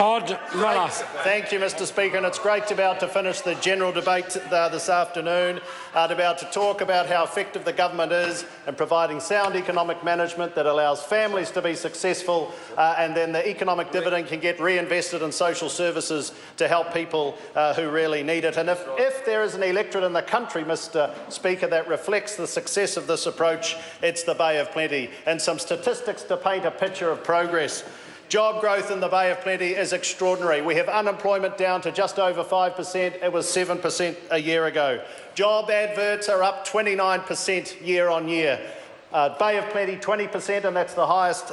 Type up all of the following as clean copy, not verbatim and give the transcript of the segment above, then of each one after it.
Todd Miller. Thank you, Mr Speaker, and it's great to be able to finish the general debate this afternoon, to be able to talk about how effective the government is in providing sound economic management that allows families to be successful, and then the economic dividend can get reinvested in social services to help people who really need it. And if there is an electorate in the country, Mr Speaker, that reflects the success of this approach, it's the Bay of Plenty. And some statistics to paint a picture of progress. Job growth in the Bay of Plenty is extraordinary. We have unemployment down to just over 5%. It was 7% a year ago. Job adverts are up 29% year on year. Bay of Plenty 20%, and that's the highest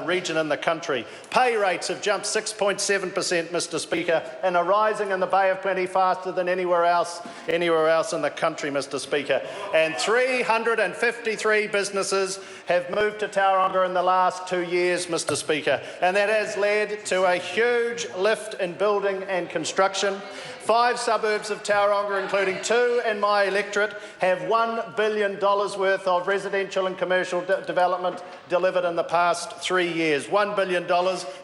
region in the country. Pay rates have jumped 6.7%, Mr Speaker, and are rising in the Bay of Plenty faster than anywhere else in the country, Mr Speaker. And 353 businesses have moved to Tauranga in the last 2 years, Mr Speaker, and that has led to a huge lift in building and construction. 5 suburbs of Tauranga, including 2 in my electorate, have $1 billion worth of residential and commercial development delivered in the past 3 years. $1 billion,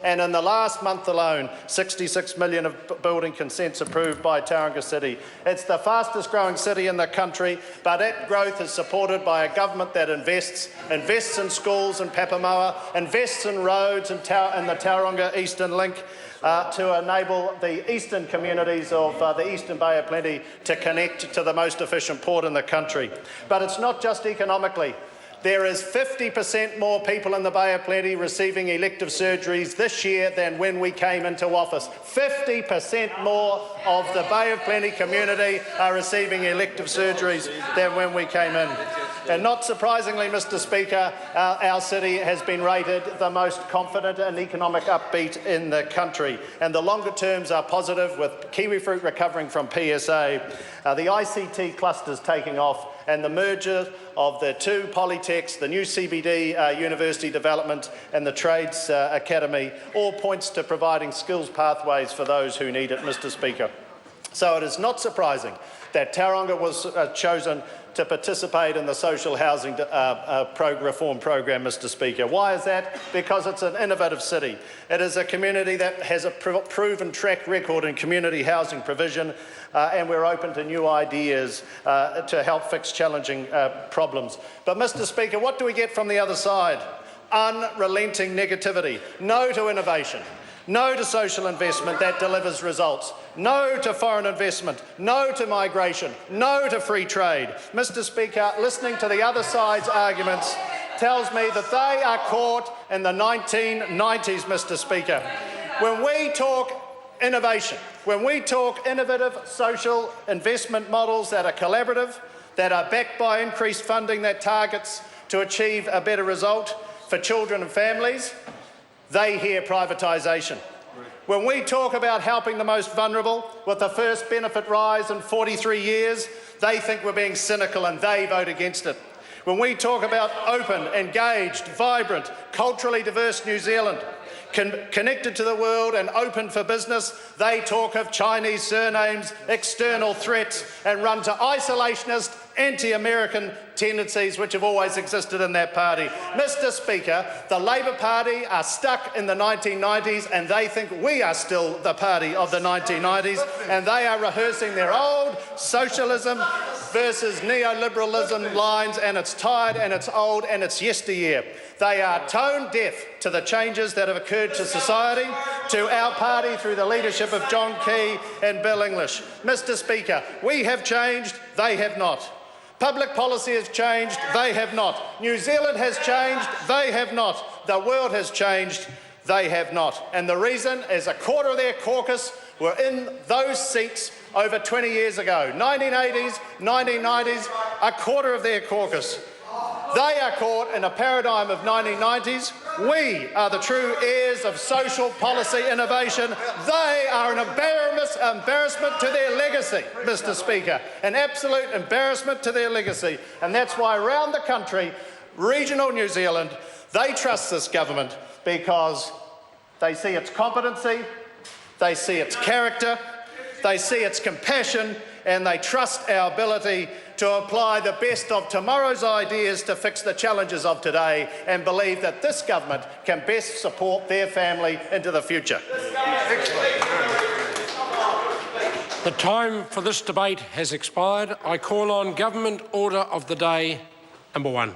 and in the last month alone, 66 million of building consents approved by Tauranga City. It's the fastest growing city in the country, but that growth is supported by a government that invests in schools in Papamoa, invests in roads in the Tauranga Eastern Link, to enable the eastern communities of the Eastern Bay of Plenty to connect to the most efficient port in the country. But it's not just economically. There is 50% more people in the Bay of Plenty receiving elective surgeries this year than when we came into office. 50% more of the Bay of Plenty community are receiving elective surgeries than when we came in. And not surprisingly, Mr Speaker, our city has been rated the most confident and economic upbeat in the country. And the longer terms are positive, with kiwifruit recovering from PSA, the ICT clusters taking off, and the merger of the 2 polytechs, the new CBD university development and the Trades Academy, all points to providing skills pathways for those who need it, Mr Speaker. So it is not surprising that Tauranga was chosen to participate in the social housing reform program, Mr Speaker. Why is that? Because it's an innovative city. It is a community that has a proven track record in community housing provision, and we're open to new ideas to help fix challenging problems. But, Mr Speaker, what do we get from the other side? Unrelenting negativity. No to innovation. No to social investment that delivers results. No to foreign investment. No to migration. No to free trade. Mr Speaker, listening to the other side's arguments tells me that they are caught in the 1990s, Mr Speaker. When we talk innovation, when we talk innovative social investment models that are collaborative, that are backed by increased funding that targets to achieve a better result for children and families, they hear privatisation. When we talk about helping the most vulnerable with the first benefit rise in 43 years, they think we're being cynical and they vote against it. When we talk about open, engaged, vibrant, culturally diverse New Zealand, connected to the world and open for business, they talk of Chinese surnames, external threats, and run to isolationist, anti-American tendencies which have always existed in that party. Mr Speaker, the Labor Party are stuck in the 1990s, and they think we are still the party of the 1990s, and they are rehearsing their old socialism versus neoliberalism lines, and it's tired and it's old and it's yesteryear. They are tone deaf to the changes that have occurred to society, to our party through the leadership of John Key and Bill English. Mr Speaker, we have changed, they have not. Public policy has changed, they have not. New Zealand has changed, they have not. The world has changed, they have not. And the reason is a quarter of their caucus were in those seats over 20 years ago. 1980s, 1990s, a quarter of their caucus. They are caught in a paradigm of 1990s. We are the true heirs of social policy innovation. They are an embarrassment to their legacy, Mr Speaker, an absolute embarrassment to their legacy. And that's why around the country, regional New Zealand, they trust this government because they see its competency, they see its character, they see its compassion, and they trust our ability to apply the best of tomorrow's ideas to fix the challenges of today, and believe that this government can best support their family into the future. The time for this debate has expired. I call on Government Order of the Day number 1.